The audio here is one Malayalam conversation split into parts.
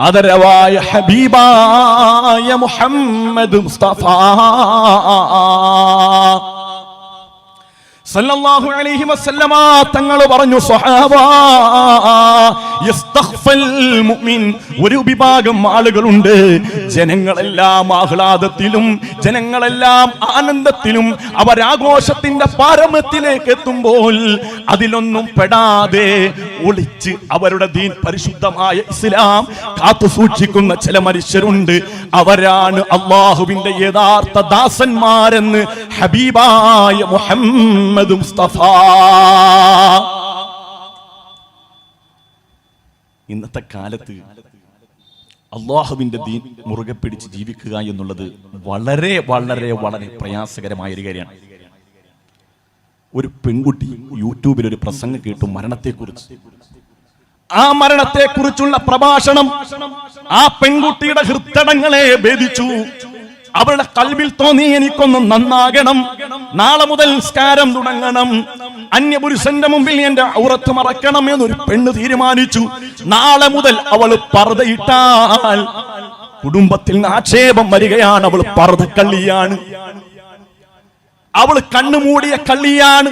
ആദരവായ ഹബീബായ മുഹമ്മദ് മുസ്തഫ സല്ലല്ലാഹു അലൈഹി വസല്ലമ തങ്ങൾ പറഞ്ഞു, സ്വഹാബാ യസ്തഖ്ഫൽ മുഅ്മിൻ, ഒരു വിഭാഗം ആളുകളുണ്ട്, ജനങ്ങളെല്ലാം ആഹ്ലാദത്തിലും ജനങ്ങളെല്ലാം ആനന്ദത്തിലും അവരാഘോഷത്തിന്റെ പാരമ്യത്തിലേക്ക് എത്തുമ്പോൾ അതിലൊന്നും പെടാതെ ഒളിച്ച് അവരുടെ ദീൻ പരിശുദ്ധമായ ഇസ്ലാം കാത്തു സൂക്ഷിക്കുന്ന ചില മനുഷ്യരുണ്ട്. അവരാണ് അല്ലാഹുവിന്റെ യഥാർത്ഥ ദാസന്മാരെന്ന് ഹബീബായ മുഹമ്മദ് മുസ്തഫ. ഇന്നത്തെ കാലത്ത് അല്ലാഹുവിന്റെ ദീൻ മുറുകെ പിടിച്ച് ജീവിക്കുക എന്നുള്ളത് വളരെ വളരെ വളരെ പ്രയാസകരമായ ഒരു കാര്യമാണ്. ഒരു പെൺകുട്ടി യൂട്യൂബിൽ ഒരു പ്രസംഗം കേട്ടു മരണത്തെക്കുറിച്ച്. ആ മരണത്തെക്കുറിച്ചുള്ള പ്രഭാഷണം ആ പെൺകുട്ടിയുടെ ഹൃദയങ്ങളെ ഭേദിച്ചു. അവളുടെ കൽബിൽ തോന്നി, എനിക്കൊന്ന് നന്നാകണം, നാളെ മുതൽ നിസ്കാരം തുടങ്ങണം, അന്യപുരുഷന്റെ മുമ്പിൽ എന്റെ ഔറത്ത് മറക്കണം എന്നൊരു പെണ്ണ് തീരുമാനിച്ചു. നാളെ മുതൽ അവൾ പർദ്ദയിട്ടാൽ കുടുംബത്തിൽ ആക്ഷേപം വരികയാണ്. അവൾ പർദ്ദക്കള്ളിയാണ്, അവൾ കണ്ണുമൂടിയ കള്ളിയാണ്.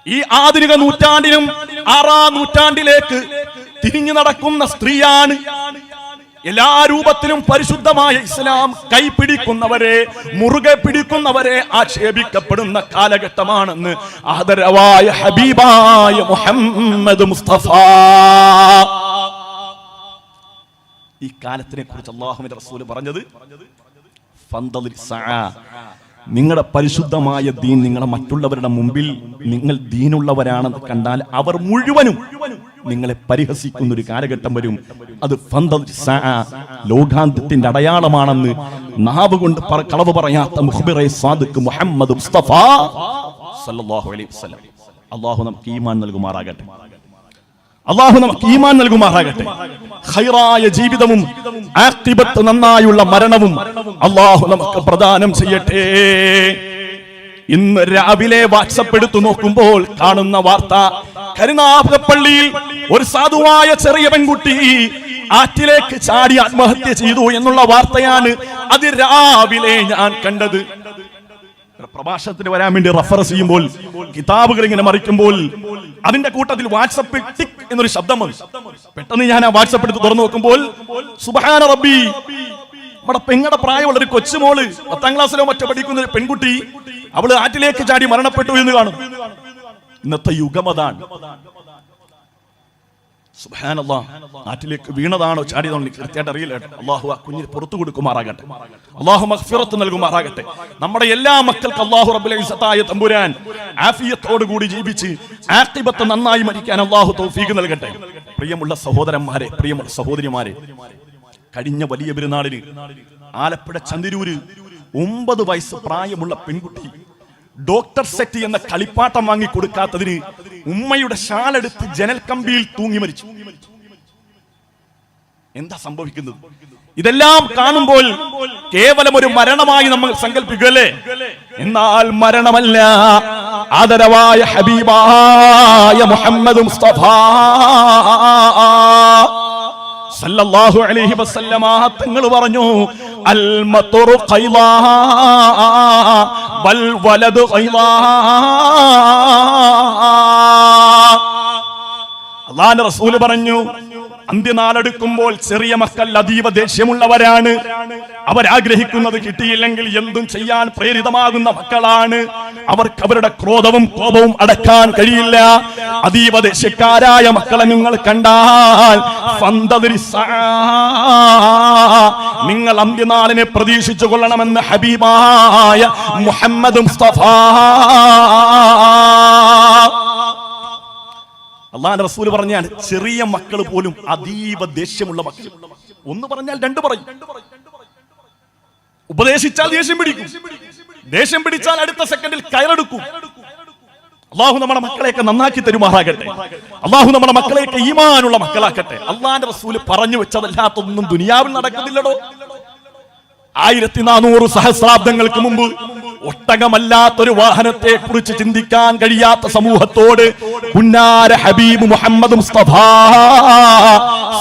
ഈ ആധുനിക നൂറ്റാണ്ടിലും 6ാം നൂറ്റാണ്ടിലേക്ക് തിരിഞ്ഞു നടക്കുന്ന സ്ത്രീയാണ്. എല്ലാ രൂപത്തിലും പരിശുദ്ധമായ ഇസ്ലാം കൈപിടിക്കുന്നവരെ, മുറുകെ പിടിക്കുന്നവരെ ആക്ഷേപിക്കപ്പെടുന്ന കാലഘട്ടമാണെന്ന് ആദരവായ ഹബീബായ മുഹമ്മദ് മുസ്തഫ. ഈ കാലത്തിനെ കുറിച്ച് അല്ലാഹുവിന്റെ റസൂൽ പറഞ്ഞത്, ഫന്തളിർ സഅ, നിങ്ങളുടെ പരിശുദ്ധമായ ദീൻ നിങ്ങളെ മറ്റുള്ളവരുടെ മുമ്പിൽ നിങ്ങൾ ദീനുള്ളവരാണെന്ന് കണ്ടാൽ അവർ മുഴുവനും നിങ്ങളെ പരിഹസിക്കുന്ന ഒരു കാലഘട്ടം വരും. അത് ലോകാന്ത്യത്തിന്റെ അടയാളമാണെന്ന് നാവ് കൊണ്ട് കളവ് പറയാത്ത മുഖ്ബിറെ സാദിഖ് മുഹമ്മദ് മുസ്തഫ സല്ലല്ലാഹു അലൈഹി വസല്ലം. അല്ലാഹു നമുക്ക് ഈമാൻ നൽകുമാറാകട്ടെ. അല്ലാഹു നമുക്ക് ഈമാൻ നൽകുമാറാകട്ടെ. ഖൈറായ ജീവിതവും ആഖിബത്ത് നന്നായുള്ള മരണവും അല്ലാഹു നമുക്ക് പ്രദാനം ചെയ്യട്ടെ. ഇന്ന് രാവിലെ വാട്സ്ആപ്പ് എടുത്തു നോക്കുമ്പോൾ കാണുന്ന വാർത്ത, കരുനാഗപ്പള്ളിയിൽ ഒരു സാധുവായ ചെറിയ പെൺകുട്ടി ആറ്റിലേക്ക് ചാടി ആത്മഹത്യ ചെയ്തു എന്നുള്ള വാർത്തയാണ് അത് രാവിലെ ഞാൻ കണ്ടത്. പ്രഭാഷണത്തിന് വരാൻ വേണ്ടി റഫറൻസ് ചെയ്യുമ്പോൾ, കിതാബുകൾ ഇങ്ങനെ മറിക്കുമ്പോൾ അതിന്റെ കൂട്ടത്തിൽ വാട്സ്ആപ്പിൽ ടിക് എന്നൊരു ശബ്ദം വന്നു. പെട്ടെന്ന് ഞാൻ ആ വാട്സ്ആപ്പ് എടുത്ത് തുറന്നു നോക്കുമ്പോൾ, സുബ്ഹാന റബ്ബി, നമ്മുടെ പെങ്ങളുടെ പ്രായമുള്ള ഒരു കൊച്ചുമോള് 10ാം ക്ലാസ്സിലോ മറ്റോ പഠിക്കുന്ന ഒരു പെൺകുട്ടി, അവള് ആറ്റിലേക്ക് ചാടി മരണപ്പെട്ടു എന്ന് കാണും. ഇന്നത്തെ യുഗം അതാണ്. സുബ്ഹാനല്ലാഹ്, നാട്ടിലേക്ക് വീണതാണോ ചാടിയതാണോ കൃത്യമായിട്ട് അറിയില്ല. അല്ലാഹു ആ കുഞ്ഞിന് പുറത്തു കൊടുക്കുമാറാകട്ടെ. അല്ലാഹു മഗ്ഫിറത്ത് നൽകുമാറാകട്ടെ. നമ്മുടെ എല്ലാ മക്കൾക്ക് അല്ലാഹു റബ്ബുൽ ഇസ്സത്തായ തമ്പുരാൻ ആഫിയത്തോടു കൂടി ജീവിച്ച് ആഖിബത്ത് നന്നായി മരിക്കാൻ അല്ലാഹു തൗഫീഖ് നൽകട്ടെ. പ്രിയമുള്ള സഹോദരന്മാരെ, പ്രിയമുള്ള സഹോദരിമാരെ, കഴിഞ്ഞ വലിയ പെരുന്നാളിന് ആലപ്പുഴ ചന്തിരൂര് 9 വയസ്സ് പ്രായമുള്ള പെൺകുട്ടി ഡോക്ടർ സെറ്റ് എന്ന കളിപ്പാട്ടം വാങ്ങി കൊടുക്കാത്തതിന് ഉമ്മയുടെ ഷാളെടുത്ത് ജനൽ കമ്പിയിൽ തൂങ്ങി മരിച്ചു. എന്താ സംഭവിക്കുന്നത്? ഇതെല്ലാം കാണുമ്പോൾ കേവലം ഒരു മരണമായി നമ്മൾ സങ്കല്പിക്കുകയല്ലേ? എന്നാൽ മരണമല്ല. ആദരവായ ഹബീബായ മുഹമ്മദ് മുസ്തഫ സല്ലല്ലാഹു അലൈഹി വസല്ലമ തങ്ങൾ പറഞ്ഞു, അൽ മത്റു ഖൈലാ വൽ വലദു ഖൈലാ. അല്ലാഹുവിന്റെ റസൂൽ പറഞ്ഞു, അന്ത്യനാളെടുക്കുമ്പോൾ ചെറിയ മക്കൾ അതീവ ദേഷ്യമുള്ളവരാണ്. അവരാഗ്രഹിക്കുന്നത് കിട്ടിയില്ലെങ്കിൽ എന്തും ചെയ്യാൻ പ്രേരിതമാകുന്ന മക്കളാണ്. അവർക്ക് അവരുടെ ക്രോധവും കോപവും അടക്കാൻ കഴിയില്ല. അതീവ ദേഷ്യക്കാരായ മക്കളെ നിങ്ങൾ കണ്ടാൽ നിങ്ങൾ അന്ത്യനാളിനെ പ്രതീക്ഷിച്ചു കൊള്ളണമെന്ന് ഹബീബായ മുഹമ്മദ് മുസ്തഫ. അല്ലാഹുവിന്റെ റസൂൽ പറഞ്ഞാണ്, ചെറിയ മക്കൾ പോലും അതീവ ദേഷ്യമുള്ള മക്കൾ. ഒന്ന് പറഞ്ഞാൽ 2 പറയും. ഉപദേശിച്ചാൽ ദേഷ്യം പിടിക്കും, ദേഷ്യം പിടിച്ചാൽ അടുത്ത സെക്കൻഡിൽ കയറെടുക്കും. അല്ലാഹു നമ്മുടെ മക്കളെയൊക്കെ നന്നാക്കി തരുമാറാകട്ടെ. അല്ലാഹു നമ്മുടെ മക്കളെയൊക്കെ ഈമാനുള്ള മക്കളാക്കട്ടെ. അല്ലാഹുവിന്റെ റസൂൽ പറഞ്ഞു വെച്ചതല്ലാത്തൊന്നും ദുനിയാവിൽ നടക്കുന്നില്ലടോ. 1400 സഹസ്രാബ്ദങ്ങൾക്ക് മുമ്പ് ഒട്ടകമല്ലാത്തൊരു വാഹനത്തെ കുറിച്ച് ചിന്തിക്കാൻ കഴിയാത്ത സമൂഹത്തോട് പുന്നാര ഹബീബ് മുഹമ്മദ് മുസ്തഫ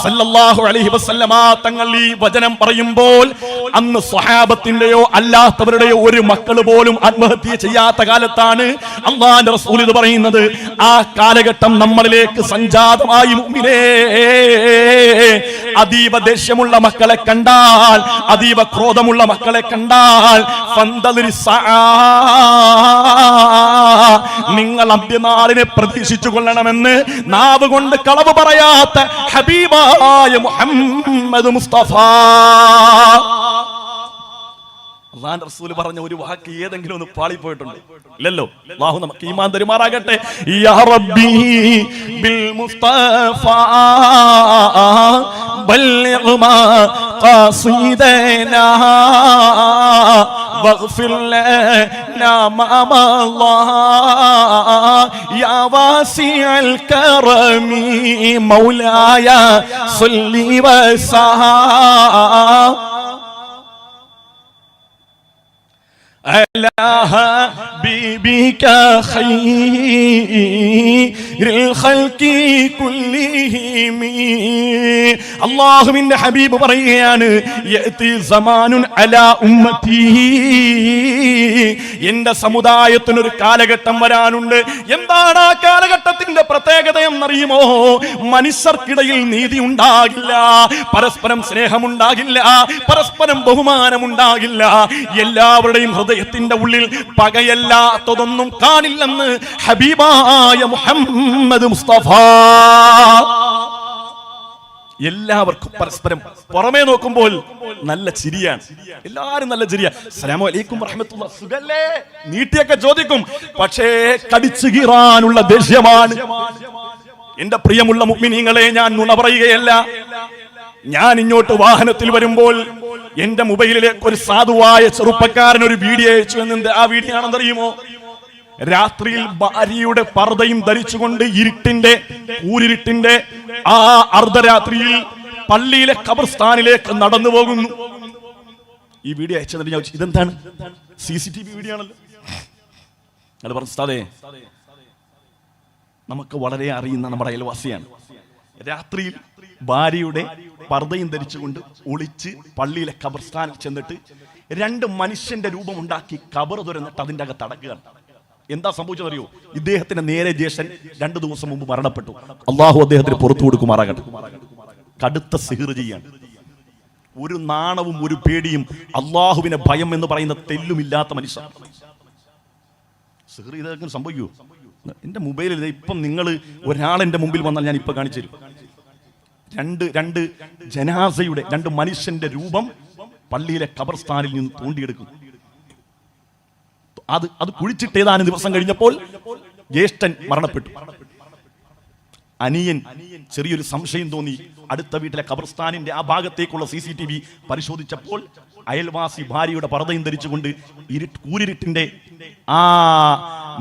സല്ലല്ലാഹു അലൈഹി വസല്ലമ തങ്ങൾ ഈ വചനം പറയുമ്പോൾ അന്ന് സ്വഹാബത്തിന്റെയോ അല്ലാത്തവരുടെയോ ഒരു മക്കൾ പോലും ആത്മഹത്യ ചെയ്യാത്ത കാലത്താണ് അല്ലാഹുവിന്റെ റസൂൽ ഇത് പറയുന്നത്. ആ കാലഘട്ടം നമ്മളിലേക്ക് സംജാതമായി മുഅ്മിനേ, അതീവ ദേഷ്യമുള്ള മക്കളെ കണ്ടാൽ, അതീവ ക്രോധമുള്ള മക്കളെ കണ്ടാൽ നിങ്ങൾ അന്ത്യനാളിനെ പ്രതീക്ഷിച്ചു കൊള്ളണമെന്ന് നാവ് കൊണ്ട് കളവ് പറയാത്ത ഹബീബായ മുഹമ്മദ് മുസ്തഫ അല്ലാഹുവിന്റെ റസൂൽ പറഞ്ഞ ഒരു വാക്ക് ഏതെങ്കിലും ഒന്ന് പാളിപ്പോയിട്ടുണ്ട്? ഇല്ലല്ലോ. അല്ലാഹു നമുക്ക് ഈമാൻ തരുമാറാകട്ടെ. യാ റബ്ബി ബിൽ മുസ്തഫ ബല്ലിഗ് മാ ഖാസിദനാ വഗ്ഫിർ ലനാ മാ മളാ യാ വാസിഅൽ കറമി മൗലായ സല്ലി വസല്ലം على حبيبك خير الخلق كلهم. അല്ലാഹുവിന്റെ ഹബീബ് പറയുകയാണ്, യഅതി സമാനുൻ അലാ ഉമ്മതി, എന്റെ സമുദായത്തിന് ഒരു കാലഘട്ടം വരാനുണ്ട്. എന്താണ് ആ കാലഘട്ടത്തിന്റെ പ്രത്യേകത എന്നറിയുമോ? മനുഷ്യർക്കിടയിൽ നീതി ഉണ്ടാകില്ല, പരസ്പരം സ്നേഹമുണ്ടാകില്ല, പരസ്പരം ബഹുമാനമുണ്ടാകില്ല. എല്ലാവരുടെയും ഹൃദയത്തിന്റെ ഉള്ളിൽ പകയല്ലാത്തതൊന്നും കാണില്ലെന്ന് ഹബീബായ മുഹമ്മദ് മുസ്തഫ. എല്ലാവർക്കും പരസ്പരം പുറമേ നോക്കുമ്പോൾ നല്ല ചിരിയാണ്, എല്ലാരും നല്ല ചിരിയാ. അസ്സലാമു അലൈക്കും വറഹ്മത്തുള്ളാഹി, സുഖല്ലേ, നീട്ടിയൊക്കെ ചോദിക്കും. പക്ഷേ കടിച്ചു കീറാനുള്ള ദേഷ്യമാണ്. എന്റെ പ്രിയമുള്ള മുഅ്മിനീങ്ങളെ, ഞാൻ നുണ പറയുകയല്ല. ഞാൻ ഇങ്ങോട്ട് വാഹനത്തിൽ വരുമ്പോൾ എന്റെ മൊബൈലിലേക്ക് ഒരു സാധുവായ ചെറുപ്പക്കാരൻ ഒരു വീഡിയോ അയച്ചു. എന്നത് ആ വീഡിയോ ആണെന്നറിയുമോ? രാത്രിയിൽ ഭാര്യയുടെ പർദ്ദയും ധരിച്ചുകൊണ്ട് കൂരിരുട്ടിന്റെ ആ അർദ്ധരാത്രിയിൽ പള്ളിയിലെ ഖബർസ്ഥാനിലേക്ക് നടന്നു പോകുന്നു. ഈ വീഡിയോ അയച്ചതിന് ഞാൻ ചോദിച്ചു, ഇതെന്താണ്? CCTV വീഡിയോ ആണല്ലോ. അത് പറഞ്ഞു, ഉസ്താദേ, നമുക്ക് വളരെ അറിയുന്ന നമ്മുടെ അയൽവാസിയാണ്. രാത്രിയിൽ ഭാര്യയുടെ പർദ്ദയും ധരിച്ചുകൊണ്ട് ഒളിച്ച് പള്ളിയിലെ ഖബർസ്ഥാനിൽ ചെന്നിട്ട് 2 മനുഷ്യന്റെ രൂപമുണ്ടാക്കി ഖബർ തുറന്നിട്ട് അതിന്റെ അകത്ത് അടക്കുകയാണ്. എന്താ സംഭവിച്ചതറിയോ? ഇദ്ദേഹത്തിന്റെ നേരെ ജ്യേഷ്ഠൻ 2 ദിവസം മുമ്പ് മരണപ്പെട്ടു. അള്ളാഹു അദ്ദേഹത്തിന് പുറത്തു കൊടുക്കുമാറാകട്ടെ. കടുത്ത സിഹ്ർ ചെയ്യാണ്. ഒരു നാണവും ഒരു പേടിയും അള്ളാഹുവിനെ ഭയം എന്ന് പറയുന്ന തെല്ലുമില്ലാത്ത മനുഷ്യൻ. സിഹ്ർ ഇതൊക്കെ സംഭവിക്കൂ? എന്റെ മൊബൈലിൽ ഇപ്പം നിങ്ങൾ ഒരാളെന്റെ മുമ്പിൽ വന്നാൽ ഞാൻ ഇപ്പൊ കാണിച്ചു തരും. രണ്ട് ജനാസയുടെ 2 മനുഷ്യന്റെ രൂപം പള്ളിയിലെ ഖബർസ്ഥാനിൽ നിന്ന് തോണ്ടിയെടുക്കും. അത് കുഴിച്ചിട്ട് ഏതാനും ദിവസം കഴിഞ്ഞപ്പോൾ ജ്യേഷ്ഠൻ മരണപ്പെട്ടു. അനിയൻ ചെറിയൊരു സംശയം തോന്നി. അടുത്ത വീട്ടിലെ ഖബർസ്ഥാനിന്റെ ആ ഭാഗത്തേക്കുള്ള CCTV പരിശോധിച്ചപ്പോൾ അയൽവാസി ഭാര്യയുടെ പർദ്ദയും ധരിച്ചുകൊണ്ട് കൂരിരുട്ടിന്റെ ആ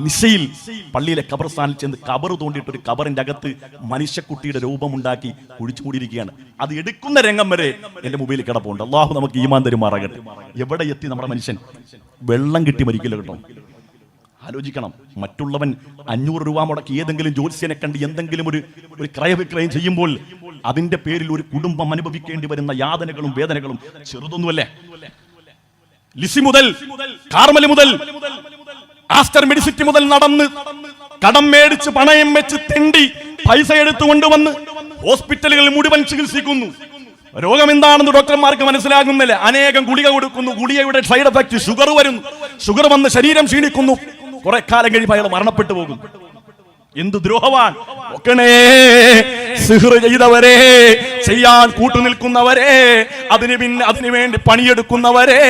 നിശയിൽ പള്ളിയിലെ ഖബർസ്ഥാനിൽ ചെന്ന് ഖബർ തോണ്ടിയിട്ട് ഒരു ഖബറിന്റെ അകത്ത് മനുഷ്യക്കുട്ടിയുടെ രൂപമുണ്ടാക്കി കുഴിച്ചുകൂടിയിരിക്കുകയാണ്. അത് എടുക്കുന്ന രംഗം വരെ എന്റെ മൊബൈലിൽ കിടപ്പുണ്ട്. അള്ളാഹു നമുക്ക് ഈമാൻ തരുമാറാകട്ടെ. എവിടെ എത്തി നമ്മുടെ മനുഷ്യൻ? വെള്ളം കിട്ടി മരിക്കില്ല കേട്ടോ. ആലോചിക്കണം. മറ്റുള്ളവൻ 500 രൂപ മുടക്കി ഏതെങ്കിലും ജ്യോത്സ്യനെ കണ്ട് എന്തെങ്കിലും ഒരു ക്രയവിക്രയം ചെയ്യുമ്പോൾ അതിന്റെ പേരിൽ ഒരു കുടുംബം അനുഭവിക്കേണ്ടി വരുന്ന യാതനകളും വേദനകളും ചെറുതൊന്നുമല്ലേ. ലിസി മുതൽ, കാർമൽ മുതൽ, ആസ്റ്റർ മെഡിസിറ്റി മുതൽ നടന്ന് കടം മേടിച്ച് പണയം വെച്ച് തെണ്ടി പൈസ എടുത്തുകൊണ്ടുവന്ന് ഹോസ്പിറ്റലുകളിൽ മുഴുവൻ ചികിത്സിക്കുന്നു. രോഗം എന്താണെന്ന് ഡോക്ടർമാർക്ക് മനസ്സിലാകുന്നില്ല. അനേകം ഗുളിക കൊടുക്കുന്നു. ഗുളികയുടെ സൈഡ് എഫക്ട് ഷുഗർ വരുന്നു. ഷുഗർ വന്ന് ശരീരം ക്ഷീണിക്കുന്നു. കുറെ കാലം കഴിയുമ്പോൾ അയാൾ മരണപ്പെട്ടു പോകും. എന്ത് ദ്രോഹവാൻ! സിഹ്ർ ചെയ്തവരെ, ചെയ്യാൻ കൂട്ടുനിൽക്കുന്നവരെ, അതിനു വേണ്ടി പണിയെടുക്കുന്നവരെ,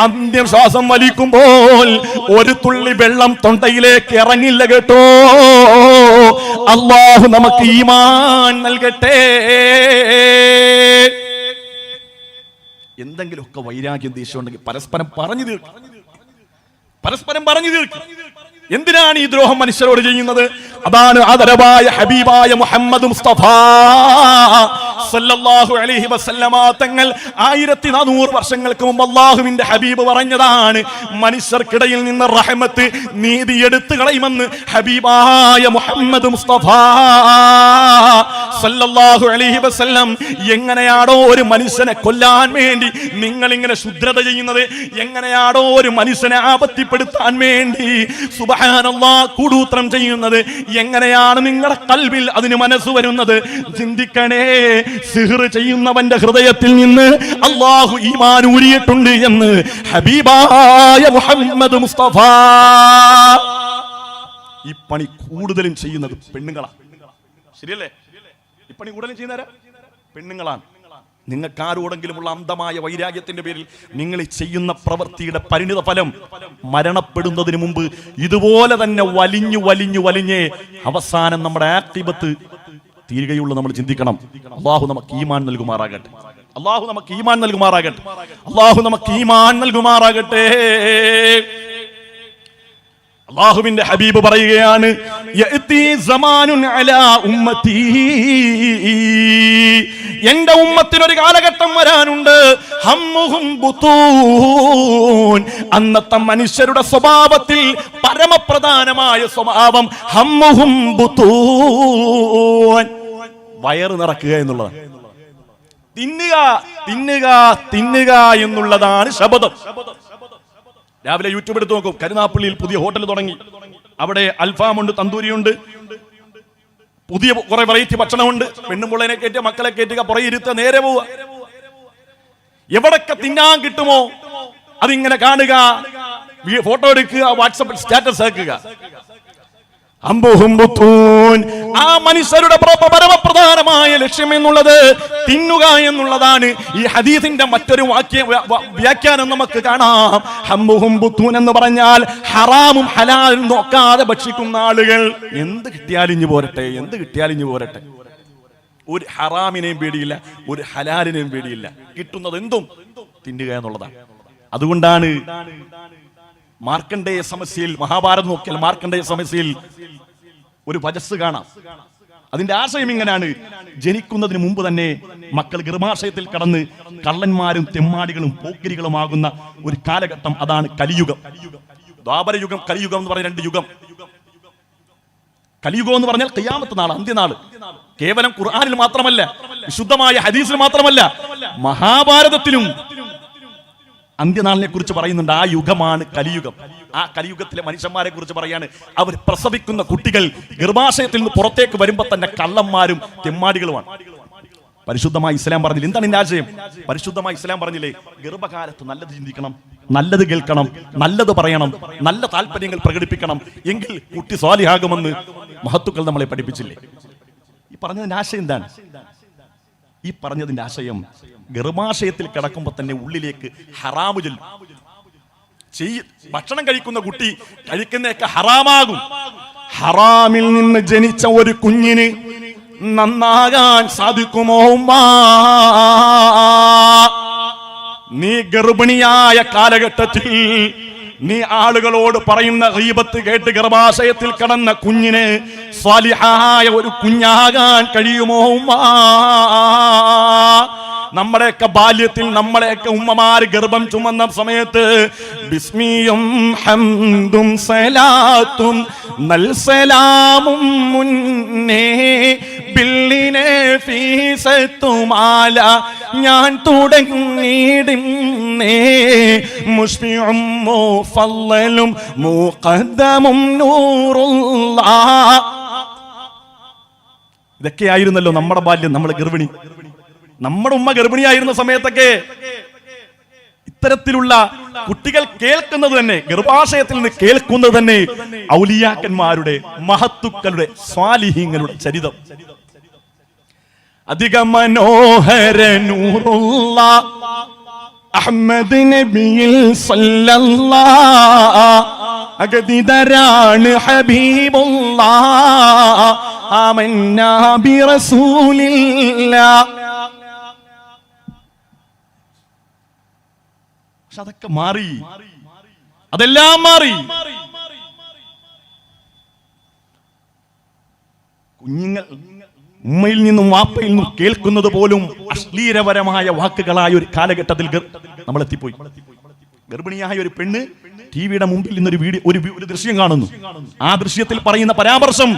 അന്ത്യശ്വാസം വലിക്കുമ്പോൾ ഒരു തുള്ളി വെള്ളം തൊണ്ടയിലേക്ക് ഇറങ്ങില്ല കേട്ടോ. അല്ലാഹു നമുക്ക് ഈമാൻ നൽകട്ടെ. എന്തെങ്കിലുമൊക്കെ വൈരാഗ്യം ദേഷ്യം ഉണ്ടെങ്കിൽ പരസ്പരം പറഞ്ഞു തീർക്കും. എന്തിനാണ് ഈ ദ്രോഹം മനുഷ്യരോട് ചെയ്യുന്നത്? അതാണ് ആദരവായ ഹബീബായ മുഹമ്മദ് മുസ്തഫ സല്ലല്ലാഹു അലൈഹി വസല്ലമ തങ്ങൾ 1400 വർഷങ്ങൾക്ക് മുമ്പ് അല്ലാഹുവിന്റെ ഹബീബ് പറഞ്ഞതാണ്, മനുഷ്യർക്കിടയിൽ നിന്ന് റഹ്മത്ത് നീതി എടുത്തു കളയുമെന്ന് ഹബീബായ മുഹമ്മദ് മുസ്തഫ സല്ലല്ലാഹു അലൈഹി വസല്ലം. എങ്ങനെയാണോ ഒരു മനുഷ്യനെ കൊല്ലാൻ വേണ്ടി നിങ്ങൾ ഇങ്ങനെ ശുദ്രത ചെയ്യുന്നത്, എങ്ങനെയാണോ ഒരു മനുഷ്യനെ ആപത്തിപ്പെടുത്താൻ വേണ്ടി സുബ്ഹാനല്ലാഹ് കൂടൂത്രം ചെയ്യുന്നത്, എങ്ങനെയാണ് നിങ്ങളുടെ ഖൽബിൽ അതിന് മനസ്സ് വരുന്നത്? ചിന്തിക്കണേ. സിഹ്ർ ചെയ്യുന്നവന്റെ ഹൃദയത്തിൽ നിന്ന് അല്ലാഹു ഈമാൻ ഊരിയിട്ടുണ്ട് എന്ന് ഹബീബായ മുഹമ്മദ് മുസ്തഫ. ഈ പണി കൂടുതലും ചെയ്യുന്നത് പെണ്ണുങ്ങളാണ്, ശരിയല്ലേ? ഈ പണി കൂടുതലും ചെയ്യുന്നവരാ പെണ്ണുങ്ങളാണ്. നിങ്ങൾക്ക് ആരോടെങ്കിലുമുള്ള അന്ധമായ വൈരാഗ്യത്തിന്റെ പേരിൽ നിങ്ങൾ ചെയ്യുന്ന പ്രവൃത്തിയുടെ പരിണിത ഫലം മരണപ്പെടുന്നതിന് മുമ്പ് ഇതുപോലെ തന്നെ വലിഞ്ഞു വലിഞ്ഞു വലിഞ്ഞ് അവസാനം നമ്മുടെ ആഖിബത്ത് തീരുകയുള്ളൂ. നമ്മൾ ചിന്തിക്കണം. അല്ലാഹു നമുക്ക് ഈമാൻ നൽകുമാറാകട്ടെ. അല്ലാഹു നമുക്ക് ഈമാൻ നൽകുമാറാകട്ടെ. അല്ലാഹു നമുക്ക് ഈമാൻ നൽകുമാറാകട്ടെ. അല്ലാഹുവിന്റെ ഹബീബ് പറയുകയാണ്, യഅതി സമാനുൻ അലാ ഉമ്മത്തി, എന്റെ ഉമ്മത്തിനൊരു കാലഘട്ടം വരാനുണ്ട്. ഹമ്മുഹും ബുതൂൻ, അന്നത്തെ മനുഷ്യരുടെ സ്വഭാവത്തിൽ പരമപ്രധാനമായ സ്വഭാവം ഹമ്മുഹും ബുതൂൻ, വയറ് നിറക്കുക എന്നുള്ളതാണ്. തിന്നുക തിന്നുക തിന്നുക എന്നുള്ളതാണ് ശബദം. രാവിലെ യൂട്യൂബ് എടുത്ത് നോക്കും, കരുനാപ്പള്ളിയിൽ പുതിയ ഹോട്ടൽ തുടങ്ങി. അവിടെ അൽഫാമുണ്ട്, തന്തൂരിയുണ്ട്, പുതിയ കുറെ വെറൈറ്റി ഭക്ഷണമുണ്ട്. പെണ്ണുമ്പിള്ളനെ കയറ്റുക, മക്കളെ കയറ്റുക, പുറകെ ഇരുത്തുക, നേരെ പോവുക. എവിടൊക്കെ തിന്നാൻ കിട്ടുമോ അതിങ്ങനെ കാണുക, ഫോട്ടോ എടുക്കുക, വാട്സപ്പിൽ സ്റ്റാറ്റസ് ആക്കുക. ആ മനുഷ്യരുടെ പരമപ്രധാനമായ ലക്ഷ്യം എന്നുള്ളത് തിന്നുക എന്നുള്ളതാണ്. ഈ ഹദീസിന്റെ മറ്റൊരു വ്യാഖ്യാനം നമുക്ക് കാണാം. ഹംബുഹും ബുത്തൂൻ എന്ന് പറഞ്ഞാൽ ഹറാമും ഹലാലും നോക്കാതെ ഭക്ഷിക്കുന്ന ആളുകൾ. എന്ത് കിട്ടിയാലും ഇഞ്ഞു പോരട്ടെ, എന്ത് കിട്ടിയാലും ഇഞ്ഞു പോരട്ടെ. ഒരു ഹറാമിനെയും പേടിയില്ല, ഒരു ഹലാലിനെയും പേടിയില്ല. കിട്ടുന്നത് എന്തും തിന്നുക എന്നുള്ളതാണ്. അതുകൊണ്ടാണ് മാർക്കണ്ഡേയ സമസ്യയിൽ, മഹാഭാരതം നോക്കിയാൽ മാർക്കണ്ഡേയ സമസ്യയിൽ ഒരു വജസ് കാണാം. അതിന്റെ ആശയം ഇങ്ങനെയാണ്: ജനിക്കുന്നതിന് മുമ്പ് തന്നെ മക്കൾ ഗർഭാശയത്തിൽ കടന്ന് കള്ളന്മാരും തെമ്മാടികളും പോക്കിരികളുമാകുന്ന ഒരു കാലഘട്ടം, അതാണ് കലിയുഗം. ദ്വാപരയുഗം, കലിയുഗം എന്ന് പറഞ്ഞ രണ്ട് യുഗം. കലിയുഗം എന്ന് പറഞ്ഞാൽ ഖിയാമത്ത് നാൾ, അന്ത്യനാൾ. കേവലം ഖുർആനിൽ മാത്രമല്ല, വിശുദ്ധമായ ഹദീസിൽ മാത്രമല്ല, മഹാഭാരതത്തിലും അന്ത്യനാളിനെ കുറിച്ച് പറയുന്നുണ്ട്. ആ യുഗമാണ് കലിയുഗം. ആ കലിയുഗത്തിലെ മനുഷ്യന്മാരെ കുറിച്ച് പറയാണ്. അവർ പ്രസവിക്കുന്ന കുട്ടികൾ ഗർഭാശയത്തിൽ നിന്ന് പുറത്തേക്ക് വരുമ്പോ തന്നെ കള്ളന്മാരും തെമ്മാടികളുമാണ്. പരിശുദ്ധമായ ഇസ്ലാം പറഞ്ഞില്ല. എന്താണ് ഇതിന്റെ ആശയം? പരിശുദ്ധമായ ഇസ്ലാം പറഞ്ഞില്ലേ, ഗർഭകാലത്ത് നല്ലത് ചിന്തിക്കണം, നല്ലത് കേൾക്കണം, നല്ലത് പറയണം, നല്ല താല്പര്യങ്ങൾ പ്രകടിപ്പിക്കണം, എങ്കിൽ കുട്ടി സ്വാലിഹാകുമെന്ന് മഹത്തുക്കൾ നമ്മളെ പഠിപ്പിച്ചില്ലേ? ഈ പറഞ്ഞതിന്റെ ആശയം എന്താണ്? ഈ പറഞ്ഞതിന്റെ ആശയം, ഗർഭാശയത്തിൽ കിടക്കുമ്പോൾ തന്നെ ഉള്ളിലേക്ക് ഹറാമു ചെല്ലും. ഭക്ഷണം കഴിക്കുന്ന കുട്ടി കഴിക്കുന്നതൊക്കെ ഹറാമാകും. ഹറാമിൽ നിന്ന് ജനിച്ച ഒരു കുഞ്ഞിന് നന്നാകാൻ സാധിക്കുമോ? നീ ഗർഭിണിയായ കാലഘട്ടത്തിൽ നീ ആളുകളോട് പറയുന്ന ഗീബത്ത് കേട്ട് ഗർഭാശയത്തിൽ കടന്ന കുഞ്ഞിന് സ്വാലിഹായ ഒരു കുഞ്ഞാകാൻ കഴിയുമോ? നമ്മുടെയൊക്കെ ബാല്യത്തിൽ നമ്മളെയൊക്കെ ഉമ്മമാര് ഗർഭം ചുമന്ന സമയത്ത് ബിസ്മിയും ഹംദും സലാത്തും നൽസലാമും മുന്നേ ബില്ലിനെ ഫീസത്തുമാല ഞാൻ തുടങ്ങിയിടുന്നേ മുസ്ഫിഉം മുഫല്ലലും മുഖദ്ദമും നൂറുല്ലാഹ്. ഇതൊക്കെയായിരുന്നല്ലോ നമ്മുടെ ബാല്യം, നമ്മുടെ ഗർഭിണി. നമ്മുടെ ഉമ്മ ഗർഭിണിയായിരുന്ന സമയത്തൊക്കെ ഇത്തരത്തിലുള്ള കുട്ടികൾ കേൾക്കുന്നത് തന്നെ, ഗർഭാശയത്തിൽ നിന്ന് കേൾക്കുന്നത് തന്നെ ഔലിയാക്കന്മാരുടെ, മഹത്തുക്കളുടെ, സ്വാലിഹീങ്ങളുടെ ചരിതം. അധിക മനോഹര നൂറുള്ള അഹ്മദ് നബിയിൽ സല്ലല്ലാഹ് അഗതിദരാണ് ഹബീബുല്ലാഹ് ആമന്നാ ബിറസൂലില്ലാഹ്. പക്ഷെ അതൊക്കെ മാറി, അതെല്ലാം മാറി. കുഞ്ഞുങ്ങൾ ഉമ്മയിൽ നിന്നും വാപ്പയിൽ നിന്നും കേൾക്കുന്നത് പോലും അശ്ലീലപരമായ വാക്കുകളായ ഒരു കാലഘട്ടത്തിൽ നമ്മൾ എത്തിപ്പോയി. ഗർഭിണിയായ ഒരു പെണ്ണ് ടിവിയുടെ മുമ്പിൽ നിന്നൊരു ഒരു ദൃശ്യം കാണുന്നു. ആ ദൃശ്യത്തിൽ പറയുന്ന പരാമർശം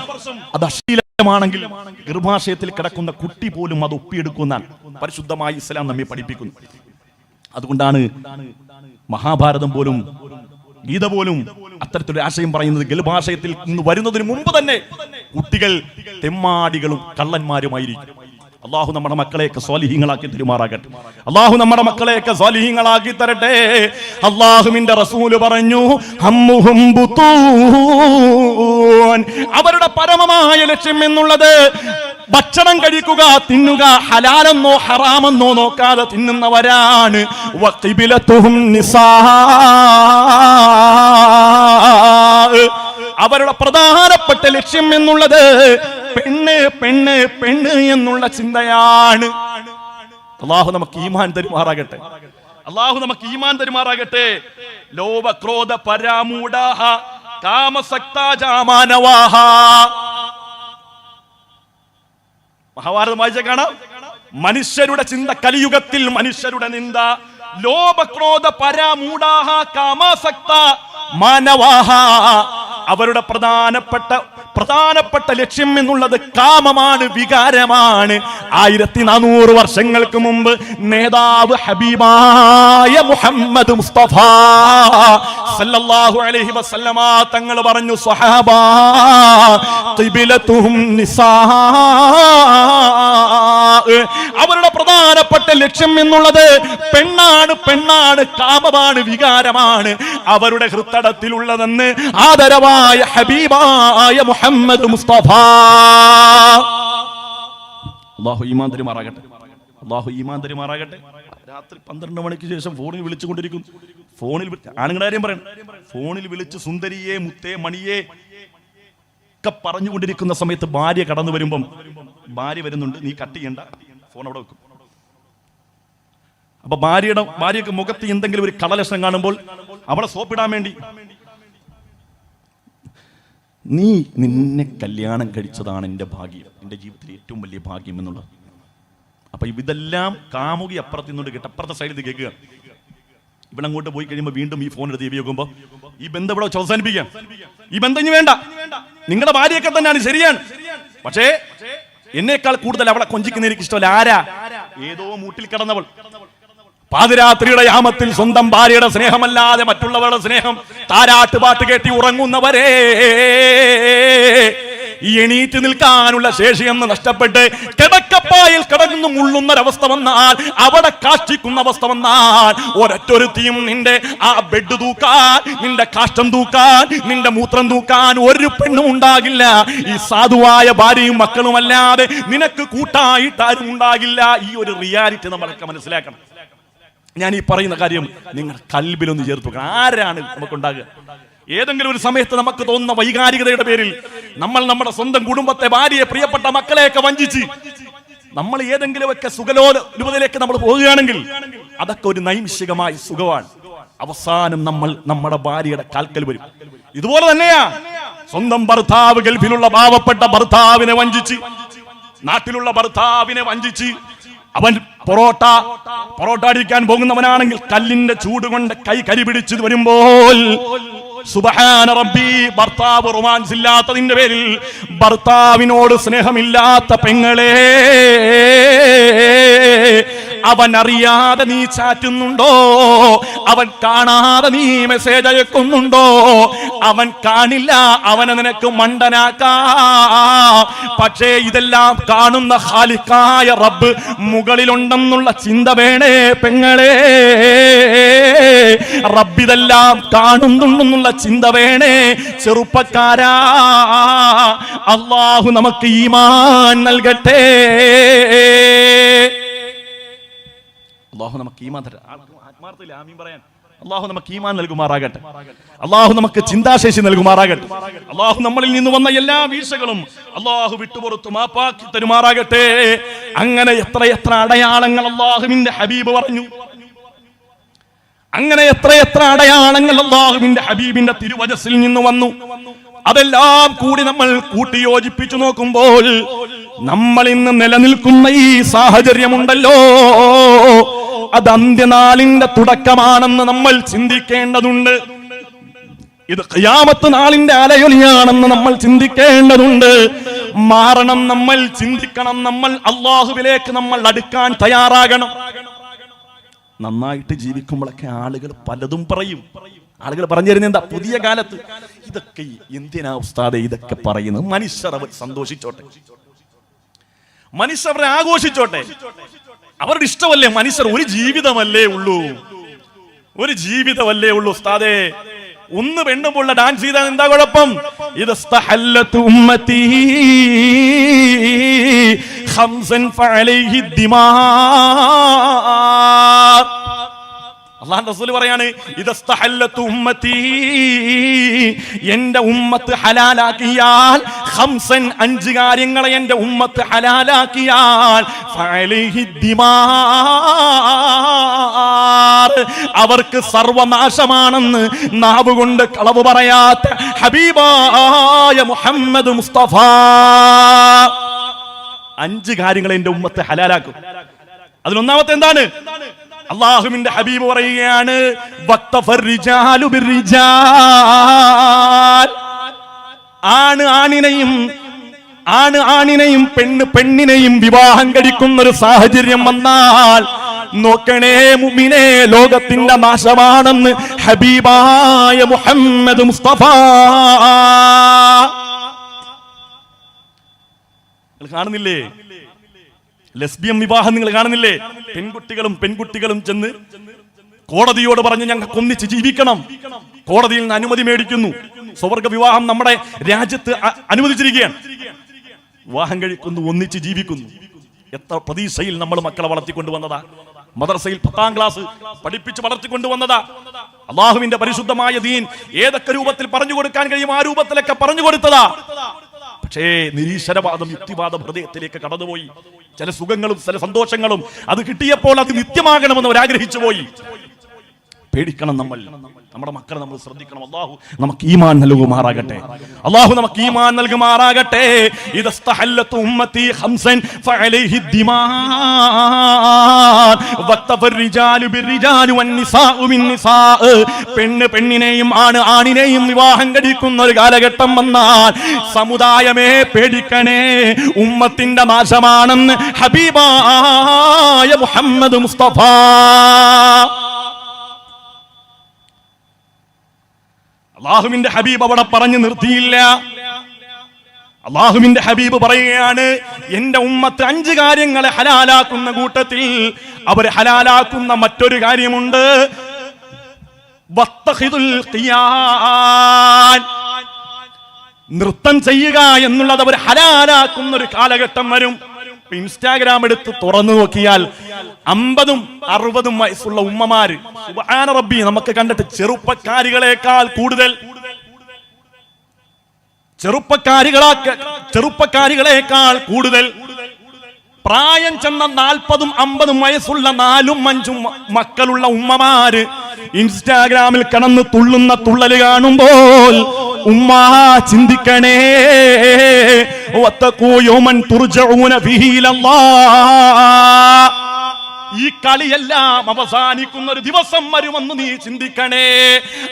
അത് അശ്ലീലമാണെങ്കിൽ ഗർഭാശയത്തിൽ കിടക്കുന്ന കുട്ടി പോലും അത് ഒപ്പിയെടുക്കുന്ന പരിശുദ്ധമായ ഇസ്ലാം നമ്മെ പഠിപ്പിക്കുന്നു. അതുകൊണ്ടാണ് മഹാഭാരതം പോലും ഗീത പോലും അത്തരത്തിലൊരു ആശയം പറയുന്നത് ഗർഭാശയത്തിൽ നിന്ന് വരുന്നതിന് മുമ്പ് തന്നെ കുട്ടികൾ തെമ്മാടികളും കള്ളന്മാരുമായിരിക്കും. അള്ളാഹു നമ്മുടെ മക്കളെയൊക്കെ സ്വാലിഹീങ്ങളാക്കി തരുമാറാകട്ടെ. അള്ളാഹു നമ്മുടെ മക്കളെയൊക്കെ സ്വാലിഹീങ്ങളാക്കി തരട്ടെ. അള്ളാഹുവിന്റെ റസൂല് പറഞ്ഞു, ഹമ്മുഹും ബുതൂൻ, അവരുടെ പരമമായ ലക്ഷ്യം എന്നുള്ളത് ഭക്ഷണം കഴിക്കുക, തിന്നുക, ഹലാലെന്നോ ഹറാമെന്നോ നോക്കാതെ തിന്നുന്നവരാണ്. വഖിബിലതുഹും നിസാ, അവരുടെ പ്രധാനപ്പെട്ട ലക്ഷ്യം എന്നുള്ളത് പെണ്ണ് പെണ്ണ് പെണ്ണ് എന്നുള്ള ചിന്തയാണ്. അല്ലാഹു നമുക്ക് ഈമാൻ തരുമാറാകട്ടെ. അല്ലാഹു നമുക്ക് ഈമാൻ തരുമാറാകട്ടെ. ലോഭ ക്രോധ പരാമൂഢാഹ കാമസക്താജാമാനവാഹ. മഹാഭാരതം വായിച്ച കാണാം. മനുഷ്യരുടെ ചിന്ത കലിയുഗത്തിൽ മനുഷ്യരുടെ നിന്ദ. ലോഭക്രോധ പരാമൂഢാഹ കാമസക്ത മാനവാഹ, അവരുടെ പ്രധാനപ്പെട്ട ലക്ഷ്യം എന്നുള്ളത് കാമമാണ്, വികാരമാണ്. 1400 വർഷങ്ങൾക്ക് മുമ്പ് നേതാവ് ഹബീബായ മുഹമ്മദ് മുസ്തഫ സല്ലല്ലാഹു അലൈഹി വസല്ലമ തങ്ങൾ പറഞ്ഞു, സ്വഹാബാ ഖിബലതുഹും നിസാ, അവരുടെ പ്രധാനപ്പെട്ട ലക്ഷ്യം എന്നുള്ളത് പെണ്ണാണ്, പെണ്ണാണ്, കാമമാണ്, വികാരമാണ് അവരുടെ ഹൃദയത്തിലുള്ളതെന്ന് ആദരവായ ഹബീബായ മുഹമ്മദ് മുസ്തഫ. അല്ലാഹു ഈമാൻ തരുമാറാകട്ടെ. അല്ലാഹു ഈമാൻ തരുമാറാകട്ടെ. രാത്രി 12 മണിക്ക് ശേഷം ഫോണിൽ വിളിച്ചുകൊണ്ടിരിക്കുന്നു. ഫോണിൽ ആണുങ്ങളുടെ കാര്യം പറയണം. ഫോണിൽ വിളിച്ച് സുന്ദരിയെ, മുത്തേ, മണിയെ ഒക്കെ പറഞ്ഞുകൊണ്ടിരിക്കുന്ന സമയത്ത് ഭാര്യ കടന്നു വരുമ്പം, ഭാര്യ വരുന്നുണ്ട്, നീ കട്ട് ചെയ്യണ്ട, ഫോൺ അവിടെ വെക്കും. അപ്പൊ ഭാര്യക്ക് മുഖത്ത് എന്തെങ്കിലും ഒരു കളലക്ഷണം കാണുമ്പോൾ അവളെ സോപ്പിടാൻ വേണ്ടി, നിന്നെ കല്യാണം കഴിച്ചതാണ് എൻ്റെ ഭാഗ്യം, എൻ്റെ ജീവിതത്തിലെ ഏറ്റവും വലിയ ഭാഗ്യം എന്നുള്ളത്. അപ്പൊ ഇതെല്ലാം കാമുകി അപ്പുറത്ത് നിന്നോട് കേട്ട് അപ്പുറത്തെ സൈഡിൽ കേൾക്കുക. ഇവിടെ അങ്ങോട്ട് പോയി കഴിയുമ്പോൾ വീണ്ടും ഈ ഫോൺ എടുത്ത് ഉപയോഗിക്കുമ്പോൾ ഈ ബന്ധം ഇവിടെ അവസാനിപ്പിക്കാം. ഈ ബന്ധം ഇനി വേണ്ട, നിങ്ങളുടെ ഭാര്യയൊക്കെ തന്നെയാണ്, ശരിയാണ്. പക്ഷേ എന്നേക്കാൾ കൂടുതൽ അവളെ കൊഞ്ചിക്കുന്ന എനിക്ക് ഇഷ്ടമല്ല. ആരാ? ഏതോ മൂട്ടിൽ കിടന്നവൾ. പാതിരാത്രിയുടെ യാമത്തിൽ സ്വന്തം ഭാര്യയുടെ സ്നേഹമല്ലാതെ മറ്റുള്ളവരുടെ സ്നേഹം താരാട്ടുപാട്ട് കേട്ടി ഉറങ്ങുന്നവരെ, ഈ എണീറ്റ് നിൽക്കാനുള്ള ശേഷിയെന്ന് നഷ്ടപ്പെട്ട് കിടക്കപ്പായിൽ കിടന്നു മുള്ളുന്നൊരവസ്ഥ വന്നാൽ, അവിടെ കാഷ്ടിക്കുന്ന അവസ്ഥ വന്നാൽ, ഒരൊറ്റൊരുത്തിയും നിന്റെ ആ ബെഡ് തൂക്കാൻ, നിന്റെ കാഷ്ടം തൂക്കാൻ, നിന്റെ മൂത്രം തൂക്കാൻ ഒരു പെണ്ണും ഉണ്ടാകില്ല. ഈ സാധുവായ ഭാര്യയും മക്കളും അല്ലാതെ നിനക്ക് കൂട്ടായിട്ടാരും ഉണ്ടാകില്ല. ഈ ഒരു റിയാലിറ്റി നമ്മളൊക്കെ മനസ്സിലാക്കണം. ഞാൻ ഈ പറയുന്ന കാര്യം നിങ്ങൾ കൽബിലൊന്ന് ചേർത്ത് വെക്കണം. ആരാണ് നമുക്കുണ്ടാകുക? ഏതെങ്കിലും ഒരു സമയത്ത് നമുക്ക് തോന്നുന്ന വൈകാരികതയുടെ പേരിൽ നമ്മൾ നമ്മുടെ സ്വന്തം കുടുംബത്തെ, ഭാര്യയെ, പ്രിയപ്പെട്ട മക്കളെയൊക്കെ വഞ്ചിച്ച് നമ്മൾ ഏതെങ്കിലുമൊക്കെ സുഖലോലുപതയിലേക്ക് നമ്മൾ പോവുകയാണെങ്കിൽ അതൊക്കെ ഒരു നൈമിഷികമായ സുഖമാണ്. അവസാനം നമ്മൾ നമ്മുടെ ഭാര്യയുടെ കാൽക്കൽ വരും. ഇതുപോലെ തന്നെയാ സ്വന്തം ഭർത്താവ് ഗൾഫിലുള്ള പാവപ്പെട്ട ഭർത്താവിനെ വഞ്ചിച്ച്, നാട്ടിലുള്ള ഭർത്താവിനെ വഞ്ചിച്ച്, അവൻ പൊറോട്ട അടിക്കാൻ പോകുന്നവനാണെങ്കിൽ കല്ലിന്റെ ചൂട് കൊണ്ട് കൈ കരിപിടിച്ച് വരുമ്പോൾ, സുബ്ഹാന റബ്ബി, ഭർത്താവ് റൊമാൻസ് ഇല്ലാത്തതിന്റെ പേരിൽ, ഭർത്താവിനോട് സ്നേഹമില്ലാത്ത പെങ്ങളെ, അവൻ അറിയാതെ നീ ചാറ്റുന്നുണ്ടോ? അവൻ കാണാതെ നീ മെസ്സേജ് അയക്കുന്നുണ്ടോ? അവൻ കാണില്ല, അവനെ നിനക്ക് മണ്ടനാക്കാം. പക്ഷേ ഇതെല്ലാം കാണുന്ന ഖാലിഖായ റബ്ബ് മുകളിലുണ്ടെന്നുള്ള ചിന്ത വേണേ പെങ്ങളെ. റബ്ബിതെല്ലാം കാണുന്നുണ്ടെന്നുള്ള ചിന്ത വേണേ ചെറുപ്പക്കാരാ. അല്ലാഹു നമുക്ക് ഈമാൻ നൽകട്ടെ. അല്ലാഹു നമുക്ക് ഈമാൻ ആത്മാർത്ഥത്തിൽ ആമീൻ പറയാൻ അല്ലാഹു നമുക്ക് ഈമാൻ നൽകുമാറാകട്ടെ. അല്ലാഹു നമുക്ക് ചിന്താശേഷി നൽകുമാറാകട്ടെ. അല്ലാഹു നമ്മളിൽ നിന്ന് വന്ന എല്ലാ വീഴ്ചകളും അല്ലാഹു വിട്ടുപുറത്തു മാപ്പാക്കി തരുമാറാകട്ടെ. അങ്ങനെ എത്രയെത്ര അടയാളങ്ങൾ അല്ലാഹുവിന്റെ ഹബീബ് പറഞ്ഞു. അങ്ങനെ എത്രയെത്ര അടയാളങ്ങൾ അല്ലാഹുവിന്റെ ഹബീബിന്റെ തിരുവചസ്സിൽ നിന്ന് വന്നു. അതെല്ലാം കൂടി നമ്മൾ കൂട്ടിയോജിപ്പിച്ചു നോക്കുമ്പോൾ നമ്മൾ ഇന്ന് നിലനിൽക്കുന്ന ഈ സാഹചര്യമുണ്ടല്ലോ, അത് അന്ത്യനാളിന്റെ തുടക്കമാണെന്ന് നമ്മൾ ചിന്തിക്കേണ്ടതുണ്ട്. ഇത് ഖിയാമത്ത് നാളിന്റെ അലയൊലിയാണെന്ന് നമ്മൾ ചിന്തിക്കേണ്ടതുണ്ട്. മാറണം, നമ്മൾ ചിന്തിക്കണം, നമ്മൾ അല്ലാഹുവിലേക്ക് നമ്മൾ അടുക്കാൻ തയ്യാറാകണം. നന്നായിട്ട് ജീവിക്കുമ്പോഴൊക്കെ ആളുകൾ പലതും പറയും. ആളുകൾ പറഞ്ഞു തരുന്നത് എന്താ? പുതിയ കാലത്ത് ഇതൊക്കെ എന്തിനാ ഉസ്താദെ ഇതൊക്കെ പറയുന്നത്? മനുഷ്യർ അവർ സന്തോഷിച്ചോട്ടെ, മനുഷ്യർ അവരെ ആഘോഷിച്ചോട്ടെ, അവരുടെ ഇഷ്ടമല്ലേ. മനുഷ്യർ ഒരു ജീവിതമല്ലേ ഉള്ളൂ, ഒരു ജീവിതമല്ലേ ഉള്ളൂ. ഉസ്താദെ ഒന്ന് പെണ്ണുമുള്ള ഡാൻസ് ചെയ്താൽ എന്താ കുഴപ്പം? ഇത് ഉമ്മത്തി ഖംസൻ ഫഅലൈഹി ദിമാ. അല്ലാഹുവിന്റെ റസൂൽ പറയാണ്, ഇദസ്തഹല്ലതു ഉമ്മത്തി, എന്റെ ഉമ്മത്ത് ഹലാലാക്കിയാൽ, ഖംസൻ 5 കാര്യങ്ങളെ എന്റെ ഉമ്മത്ത് ഹലാലാക്കിയാൽ, ഫഅലൈഹി ദിമാ, അവർക്ക് സർവനാശമാണെന്ന് നാവ് കൊണ്ട് കളവ് പറയാത്ത ഹബീബായ മുഹമ്മദ് മുസ്തഫ 5 കാര്യങ്ങൾ എന്റെ ഉമ്മത്ത് ഹലാലാക്കും. അതിലൊന്നാമത്തെ എന്താണ്? അല്ലാഹുവിന്റെ ഹബീബ് പറയുകയാണ്, വഖ്തഫർരിജാലു ബിർരിജാൽ, ആണ് ആണിനെയും പെണ്ണ് പെണ്ണിനെയും വിവാഹം കഴിക്കുന്ന ഒരു സാഹചര്യം വന്നാൽ നോക്കണേ മുഅ്മിനേ, ലോകത്തിന്റെ നാശമാണെന്ന് ഹബീബായ മുഹമ്മദ് മുസ്തഫ. കാണുന്നില്ലേ ലെസ്ബിയൻ വിവാഹം? നിങ്ങൾ കാണുന്നില്ലേ? പെൺകുട്ടികളും ചെന്ന് കോടതിയോട് പറഞ്ഞ് ഞങ്ങൾക്ക് ഒന്നിച്ച് ജീവിക്കണം. കോടതിയിൽ നിന്ന് അനുമതി മേടിക്കുന്നു. സ്വർഗ വിവാഹം നമ്മുടെ രാജ്യത്ത് അനുവദിച്ചിരിക്കുകയാണ്. വിവാഹം കഴിക്കുന്നു, ഒന്നിച്ച് ജീവിക്കുന്നു. എത്ര പ്രതീക്ഷയിൽ നമ്മൾ മക്കളെ വളർത്തിക്കൊണ്ടുവന്നതാ. മദ്രസയിൽ 10ാം ക്ലാസ് പഠിപ്പിച്ച് വളർത്തിക്കൊണ്ടുവന്നതാ. അല്ലാഹുവിന്റെ പരിശുദ്ധമായ ദീൻ ഏതൊക്കെ രൂപത്തിൽ പറഞ്ഞു കൊടുക്കാൻ കഴിയും ആ രൂപത്തിലൊക്കെ പറഞ്ഞു കൊടുത്തതാ. പക്ഷേ നിരീശ്വരവാദം, യുക്തിവാദം ഹൃദയത്തിലേക്ക് കടന്നുപോയി. ചില സുഖങ്ങളും ചില സന്തോഷങ്ങളും അത് കിട്ടിയപ്പോൾ അത് നിത്യമാകണമെന്ന് അവരാഗ്രഹിച്ചു പോയി. പേടിക്കണം, നമ്മുടെ മക്കളെ നമ്മൾ ശ്രദ്ധിക്കണം. അല്ലാഹു നമുക്ക് ഈമാൻ നൽകുമാറാകട്ടെ, അല്ലാഹു നമുക്ക് ഈമാൻ നൽകുമാറാകട്ടെ. ഇദസ്തഹല്ലതു ഉമ്മത്തി ഖംസൻ ഫഅലൈഹി ദിമാ വഖ്തഫർരിജാലു ബിർരിജാലി വന്നിസാഉ ബിന്നിസാ, പെണ്ണ് പെണ്ണിനെയും ആണിനെയും വിവാഹം കഴിക്കുന്ന ഒരു കാലഘട്ടം വന്നാൽ സമുദായമേ പേടിക്കണേ, ഉമ്മത്തിന്റെ നാശമാണെന്ന് ഹബീബായ മുഹമ്മദ് മുസ്തഫ. അല്ലാഹുവിന്റെ ഹബീബ് അവിടെ പറഞ്ഞു നിർത്തിയില്ല. അല്ലാഹുവിന്റെ ഹബീബ് പറയുകയാണ്, എന്റെ ഉമ്മത്ത് 5 കാര്യങ്ങളെ ഹലാലാക്കുന്ന കൂട്ടത്തിൽ അവർ ഹലാലാക്കുന്ന മറ്റൊരു കാര്യമുണ്ട്. വത്തഖിദുൽ ഖിയാൻ, നൃത്തം ചെയ്യുക എന്നുള്ളത് അവർ ഹലാലാക്കുന്ന ഒരു കാലഘട്ടം വരും. ഇൻസ്റ്റാഗ്രാം എടുത്ത് തുറന്നു നോക്കിയാൽ 50ഉം 60ഉം വയസ്സുള്ള ഉമ്മമാര്, സുബ്ഹാന റബ്ബി, നമുക്ക് കണ്ടിട്ട് ചെറുപ്പക്കാരികളെക്കാൾ കൂടുതൽ ചെറുപ്പക്കാരികളെക്കാൾ കൂടുതൽ പ്രായം ചെന്ന 40ഉം 50ഉം വയസ്സുള്ള 4ഉം 5ഉം മക്കളുള്ള ഉമ്മമാര് ഇൻസ്റ്റാഗ്രാമിൽ കടന്ന് തുള്ളുന്ന തുള്ളല് കാണുമ്പോൾ ഉമ്മ ചിന്തിക്കണേ. ഈ കളിയെല്ലാം അവസാനിക്കുന്ന ഒരു ദിവസം വരുമെന്ന് നീ ചിന്തിക്കണേ.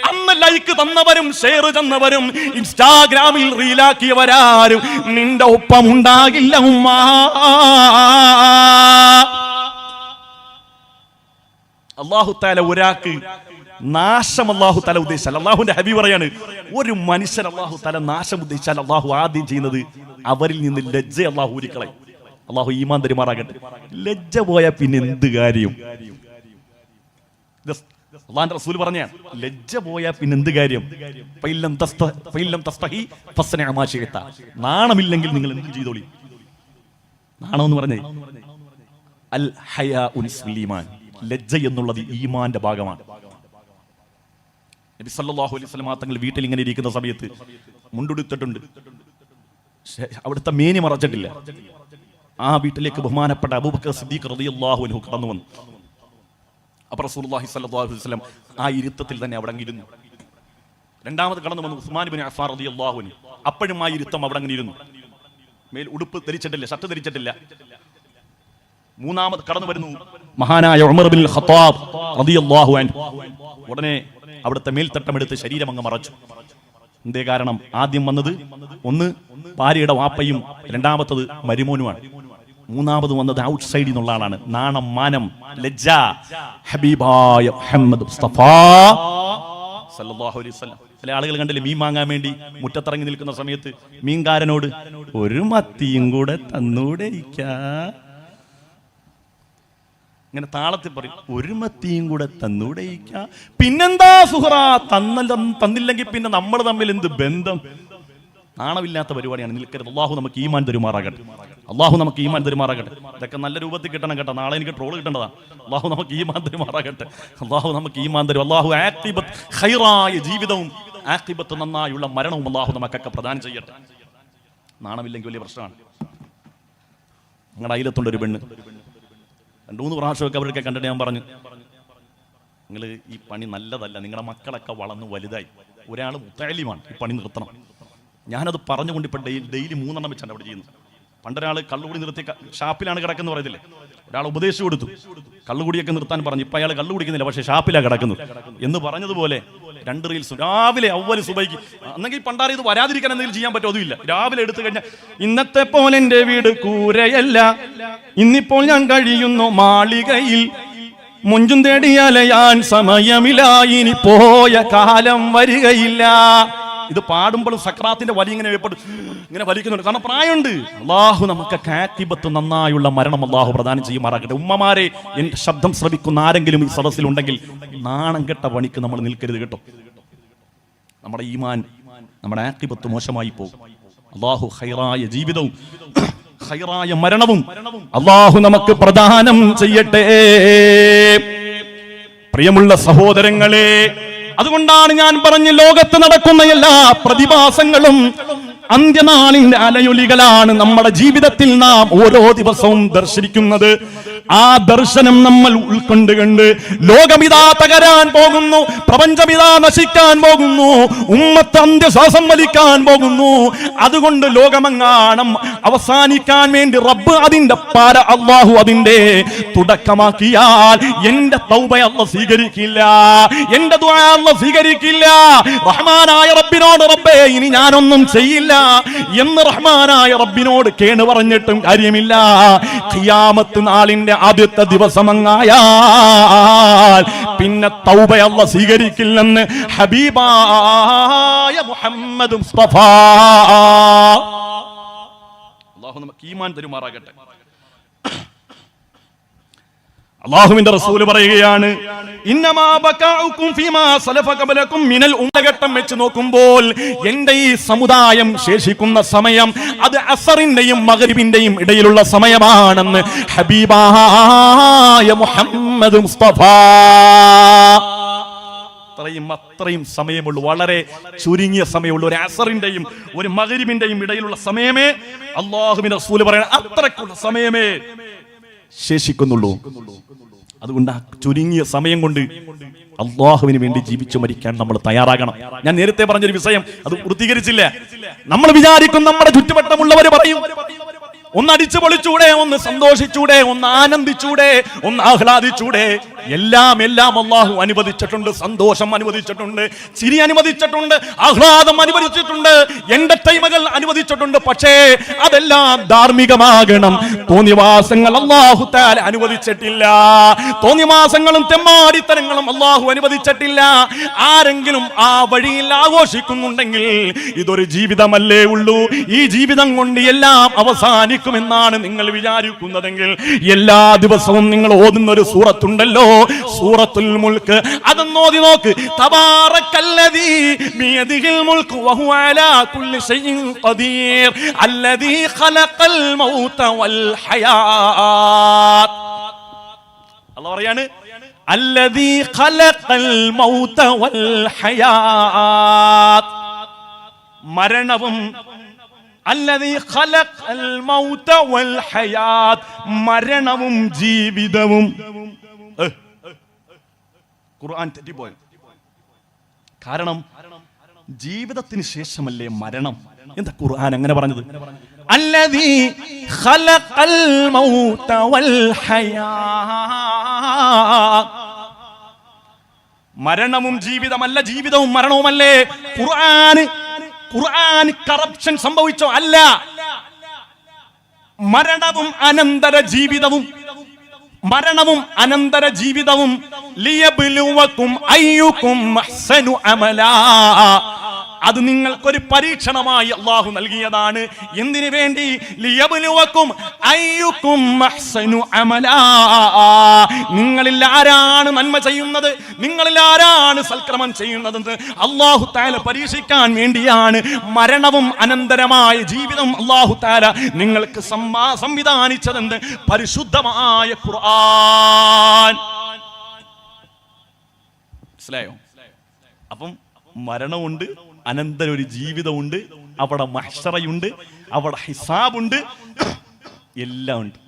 അന്ന് ലൈക്ക് തന്നവരും ഷെയർ തന്നവരും ഇൻസ്റ്റാഗ്രാമിൽ റീലാക്കിയവരാരും നിന്റെ ഒപ്പം ഉണ്ടാകില്ല ഉമ്മ. അല്ലാഹു തആല ഒരാൾക്ക് നാശം അല്ലാഹു തആല ഉദ്ദേശിച്ചാൽ, അല്ലാഹുവിന്റെ ഹബീബ് പറയാണ്, ഒരു മനുഷ്യൻ അല്ലാഹു തആല നാശം ഉദ്ദേശിച്ചാൽ അല്ലാഹു ആദ്യം ചെയ്യുന്നത് അവരിൽ നിന്ന് ലജ്ജ അല്ലാഹു ഊരിക്കളയും. അല്ലാഹു ഈമാൻ തരുമാറാകട്ടെ. ലജ്ജ പോയാൽ പിന്നെ എന്ത് കാര്യം? അല്ലാഹുവിന്റെ റസൂൽ പറഞ്ഞാണ്, ലജ്ജ പോയാൽ പിന്നെ എന്ത് കാര്യം? നാണമില്ലെങ്കിൽ നിങ്ങൾ എന്ത് ചെയ്തോളി. നാണം എന്ന് പറഞ്ഞേ അൽ ഹയാഉൻ ഈമാൻ, ലജ്ജ എന്നുള്ളത് ഈമാന്റെ ഭാഗമാണ്. നബി സല്ലല്ലാഹു അലൈഹി വസല്ലം തങ്ങൾ വീട്ടിൽ ഇങ്ങനെ ഇരിക്കുന്ന സമയത്ത് മുണ്ടുടുത്തിട്ടുണ്ട്, അവിടുത്തെ മേനി മറച്ചിട്ടില്ല. ആ വീട്ടിലേക്ക് ബഹുമാനപ്പെട്ട അബൂബക്കർ സിദ്ദീഖ് റളിയല്ലാഹു അൻഹു കടന്നു വന്നു. അപ്പോൾ റസൂലുള്ളാഹി സ്വല്ലല്ലാഹു അലൈഹി വസല്ലം ആ ഇരുത്തത്തിൽ തന്നെ അവിടെ ഇരുന്നു. രണ്ടാമത് കടന്നു വന്നു ഉസ്മാൻ ഇബ്നു അഫ്ഫാൻ റളിയല്ലാഹു അൻഹു. അപ്പോഴും ആ ഇരുത്തം അവിടെ അങ്ങനെ ഇരുന്നു. മേൽ ഉടുപ്പ് ധരിച്ചിട്ടില്ല, ഷർട്ട് ധരിച്ചിട്ടില്ല. മൂന്നാമത് കടന്നു വരുന്നു മഹാനായ ഉമർ ഇബ്നുൽ ഖത്താബ് റളിയല്ലാഹു അൻഹു. ഉടനെ അവിടുത്തെ മേൽത്തട്ടമെടുത്ത് ശരീരം അങ്ങ് മറച്ചു. എന്തേ കാരണം? ആദ്യം വന്നത് ഒന്ന് ഭാര്യയുടെ വാപ്പയും രണ്ടാമത്തത് മരുമോനുമാണ്. മൂന്നാമത് വന്നത് ഔട്ട് സൈഡിൽ നിന്നുള്ള ആളാണ്. നാണം, മാനം, ലജ്ജ. ഹബീബായ മുഹമ്മദ് മുസ്തഫ സല്ലല്ലാഹു അലൈഹി വസല്ലം. ചില ആളുകൾ കണ്ടില്ലേ, മീൻ വാങ്ങാൻ വേണ്ടി മുറ്റത്തിറങ്ങി നിൽക്കുന്ന സമയത്ത് മീൻകാരനോട് ഒരു മത്തിയും കൂടെ തന്നൂടെ ഇങ്ങനെ താളത്തിൽ പറയും, ഒരു മത്തിയും കൂടെ തന്നൂടെ പിന്നെന്താ സുഹറ, തന്നില്ലെങ്കിൽ പിന്നെ നമ്മൾ തമ്മിൽ എന്ത് ബന്ധം? നാണമില്ലാത്ത പരിപാടിയാണ്. നിൽക്കരുത്. അള്ളാഹു നമുക്ക് ഈമാൻ തരുമാറാകട്ടെ. അള്ളാഹു നമുക്ക് ഈമാൻ തരുമാറാകട്ടെ. ഇതൊക്കെ നല്ല രൂപത്തിൽ കിട്ടണം കേട്ടോ. നാളെ എനിക്ക് ട്രോൾ കിട്ടേണ്ടതാണ്. അള്ളാഹു നമുക്ക് ഈമാൻ തരുമാറാകട്ടെ. അള്ളാഹു നമുക്ക് ഈമാൻ തരും. അള്ളാഹു ആഖിബത്ത് ഖൈറായ ജീവിതവും ആഖിബത്ത് നന്നായുള്ള മരണവും അള്ളാഹു നമുക്കൊക്കെ പ്രദാനം ചെയ്യട്ടെ. നാണമില്ലെങ്കിൽ വലിയ പ്രശ്നമാണ്. നിങ്ങളുടെ അയലത്തുണ്ട് ഒരു പെണ്ണ്. 2-3 പ്രാവശ്യമൊക്കെ അവരൊക്കെ കണ്ടിട്ട് ഞാൻ പറഞ്ഞു, നിങ്ങൾ ഈ പണി നല്ലതല്ല, നിങ്ങളുടെ മക്കളൊക്കെ വളർന്ന് വലുതായി, ഒരാൾ മുത്തഅല്ലിമാണ്, ഈ പണി നിർത്തണം. ഞാനത് പറഞ്ഞുകൊണ്ട് ഇപ്പം ഡെയിലി 3 എണ്ണം വെച്ചാണ് അവിടെ ചെയ്യുന്നത്. പണ്ടൊരാൾ കള്ളുകൂടി നിർത്തി ഷാപ്പിലാണ് കിടക്കുന്നത് പറയത്തില്ലേ, ഒരാൾ ഉപദേശിച്ചു കൊടുത്തു കള്ളുകൂടിയൊക്കെ നിർത്താൻ പറഞ്ഞു. ഇപ്പം അയാൾ കള്ളു കുടിക്കുന്നില്ല, പക്ഷേ ഷാപ്പിലാണ് കിടക്കുന്നത് എന്ന് പറഞ്ഞതുപോലെ 2 റീൽസും രാവിലെ അവല് സുബൈക്ക്. അന്നെങ്കിൽ പണ്ടാറി ഇത് വരാതിരിക്കാൻ എന്തെങ്കിലും ചെയ്യാൻ പറ്റുമോ? അതുമില്ല. രാവിലെ എടുത്തു കഴിഞ്ഞാൽ ഇന്നത്തെ പോലെ എൻ്റെ വീട് കൂരയല്ല, ഇന്നിപ്പോൾ ഞാൻ കഴിയുന്നു മാളികയിൽ, മുഞ്ചും തേടിയാലയാൻ സമയമില്ല, ഇനി പോയ കാലം വരികയില്ല. ഇത് പാടുമ്പോഴും സക്രാത്തിന്റെ വലി ഇങ്ങനെ ഇങ്ങനെ വലിക്കുന്നുണ്ട്. കാരണം പ്രായമുണ്ട്. അള്ളാഹു നമുക്ക് ആഖിബത്ത് നന്നായുള്ള മരണം അള്ളാഹു പ്രദാനം ചെയ്യുമാറാകട്ടെ. ഉമ്മമാരെ, എന്റെ ശബ്ദം ശ്രവിക്കുന്ന ആരെങ്കിലും ഈ സദസ്സിലുണ്ടെങ്കിൽ നാണം കെട്ട പണിക്ക് നമ്മൾ നിൽക്കരുത് കേട്ടോ. നമ്മുടെ ഈമാൻ, നമ്മുടെ ആഖിബത്ത് മോശമായി പോകും. അള്ളാഹു ഖൈറായ ജീവിതവും ഖൈറായ മരണവും അള്ളാഹു നമുക്ക് പ്രദാനം ചെയ്യട്ടെ. പ്രിയമുള്ള സഹോദരങ്ങളെ, അതുകൊണ്ടാണ് ഞാൻ പറഞ്ഞ ലോകത്ത് നടക്കുന്ന എല്ലാ പ്രതിഭാസങ്ങളും അന്ത്യനാളിന്റെ അലയൊലികളാണ്. നമ്മുടെ ജീവിതത്തിൽ നാം ഓരോ ദിവസവും ദർശിക്കുന്നത്. ആ ദർശനം നമ്മൾ ഉൾക്കൊണ്ടുകൊണ്ട് ലോകമിതാ തകരാൻ പോകുന്നു, പ്രപഞ്ചമിതാ നശിക്കാൻ പോകുന്നു, ഉമ്മത്ത് അന്ത്യശ്വാസം വലിക്കാൻ പോകുന്നു. അതുകൊണ്ട് ലോകമെങ്ങാണം അവസാനിക്കാൻ വേണ്ടി റബ്ബ് അതിന്റെ പാര അല്ലാഹു അതിന്റെ തുടക്കമാക്കിയാൽ എന്റെ തൗബ അല്ലാഹു സ്വീകരിക്കില്ല, എന്റെ ദുആ അല്ലാഹു സ്വീകരിക്കില്ല. റഹ്മാനായ റബ്ബിനോട് റബ്ബേ ഇനി ഞാനൊന്നും ചെയ്യില്ല എന്ന് റഹ്മാനായ റബ്ബിനോട് കേണു പറഞ്ഞിട്ടും കാര്യമില്ല. ഖിയാമത്ത് നാളിന്റെ ആദ്യത്തെ ദിവസമങ്ങായാൽ പിന്നെ തൗബ അല്ലാഹു സ്വീകരിക്കില്ലെന്ന് ഹബീബായ മുഹമ്മദ് മുസ്തഫ. അല്ലാഹു നമുക്ക് ഈമാൻ തരുമാറാകട്ടെ. അല്ലാഹുവിന്റെ റസൂൽ പറയുകയാണ്, ഇന്നമാ ബകാഉകും ഫീമാ സലഫ ഖബലകും മിനൽ ഉമ്മഘട്ടം വെച്ച് നോക്കുമ്പോൾ എന്റെ ഈ സമുദായം ശേഷിക്കുന്ന സമയം അത് അസറിന്റെയും മഗ്രിബിന്റെയും ഇടയിലുള്ള സമയമാണെന്ന് ഹബീബായ മുഹമ്മദ് മുസ്തഫ. അത്രയും സമയമുള്ളൂ, വളരെ ചുരുങ്ങിയ സമയമുള്ളൂ. ഒരു അസറിന്റെയും ഒരു മഗ്രിബിന്റെയും ഇടയിലുള്ള സമയമേ അല്ലാഹുവിന്റെ റസൂൽ പറയുന്ന അത്രക്കുള്ള സമയമേ ശേഷിക്കുന്നുള്ളൂ. അതുകൊണ്ട് ആ ചുരുങ്ങിയ സമയം കൊണ്ട് അല്ലാഹുവിന് വേണ്ടി ജീവിച്ചു മരിക്കാൻ നമ്മൾ തയ്യാറാകണം. ഞാൻ നേരത്തെ പറഞ്ഞൊരു വിഷയം അത് പൂർത്തീകരിച്ചില്ല. നമ്മൾ വിചാരിക്കും നമ്മുടെ ചുറ്റുവട്ടമുള്ളവർ പറയും, ഒന്ന് അടിച്ചു പൊളിച്ചൂടെ, ഒന്ന് സന്തോഷിച്ചൂടെ, ഒന്ന് ആനന്ദിച്ചൂടെ, ഒന്ന് ആഹ്ലാദിച്ചൂടെ. എല്ലാം അല്ലാഹു അനുവദിച്ചിട്ടുണ്ട്. സന്തോഷം അനുവദിച്ചിട്ടുണ്ട്, ചിരി അനുവദിച്ചിട്ടുണ്ട്, ആഹ്ലാദം അനുവദിച്ചിട്ടുണ്ട്, എന്റർടൈൻമെന്റുകൾ അനുവദിച്ചിട്ടുണ്ട്. പക്ഷേ അതെല്ലാം ധാർമ്മികമാകണം. തോന്നിവാസങ്ങൾ അല്ലാഹു തആല അനുവദിച്ചിട്ടില്ല. തോന്നിവാസങ്ങളും തെമ്മാടിത്തരങ്ങളും അല്ലാഹു അനുവദിച്ചിട്ടില്ല. ആരെങ്കിലും ആ വഴിയിൽ ആഘോഷിക്കുന്നുണ്ടെങ്കിൽ ഇതൊരു ജീവിതമല്ലേ ഉള്ളൂ, ഈ ജീവിതം കൊണ്ട് എല്ലാം അവസാനിക്കുമെന്നാണ് നിങ്ങൾ വിചാരിക്കുന്നതെങ്കിൽ എല്ലാ ദിവസവും നിങ്ങൾ ഓതുന്ന ഒരു സൂറത്തുണ്ടല്ലോ, സൂറത്തുൽ മുൽക്ക്. അതൊന്ന് ഓതി നോക്ക്. തബാറക്കല്ലദീ ബിയദിഹിൽ മുൽക്ക് വഹുവ അലാ കുല്ലി ഷൈഇൻ ഖദീർ അല്ലദീ ഖലഖൽ മൗത വൽ ഹയാത്ത്. അല്ലാഹു പറയാണ്, അല്ലദീ ഖലഖൽ മൗത വൽ ഹയാത്ത്, മരണവും അല്ലദീ ഖലഖൽ മൗത വൽ ഹയാത്ത്, മരണവും ജീവിതവും. ഖുർആൻ തെറ്റിപ്പോയി. കാരണം ജീവിതത്തിന് ശേഷമല്ലേ മരണം. എന്താ ഖുർആൻ അങ്ങനെ പറഞ്ഞത്? അല്ലദീ ഖലഖൽ മൗത വൽ ഹയാ. മരണവും ജീവിതമല്ല, ജീവിതവും മരണവുമല്ലേ. ഖുർആൻ കറപ്ഷൻ സംഭവിച്ചോ? അല്ല. മരണവും അനന്തര ജീവിതവും, മരണവും അനന്തര ജീവിതവും ലിയബ്ലുവകും അയ്യുകും അഹ്സനു അമലാ, അത് നിങ്ങൾക്കൊരു പരീക്ഷണമായി അല്ലാഹു നൽകിയതാണ്. എന്തിനു വേണ്ടി? ലിയബ്ലുവകും അയ്യുകും അഹ്സനു അമലാ, നിങ്ങളിൽ ആരാണ് നന്മ ചെയ്യുന്നത്, നിങ്ങളിൽ ആരാണ് സൽക്രമം ചെയ്യുന്നതെന്ന് അല്ലാഹു തആല പരീക്ഷിക്കാൻ വേണ്ടിയാണ് മരണവും അനന്തരമായ ജീവിതം അല്ലാഹു തആല നിങ്ങൾക്ക് സംവിധാനിച്ചതെന്ന് പരിശുദ്ധമായ ഖുർആൻ. മനസ്സിലായോ? അപ്പം മരണമുണ്ട്, അനന്തര ഒരു ജീവിതമുണ്ട്, അവിടെ മഹ്ശറയുണ്ട്, അവിടെ ഹിസാബുണ്ട്, എല്ലാം ഉണ്ട്.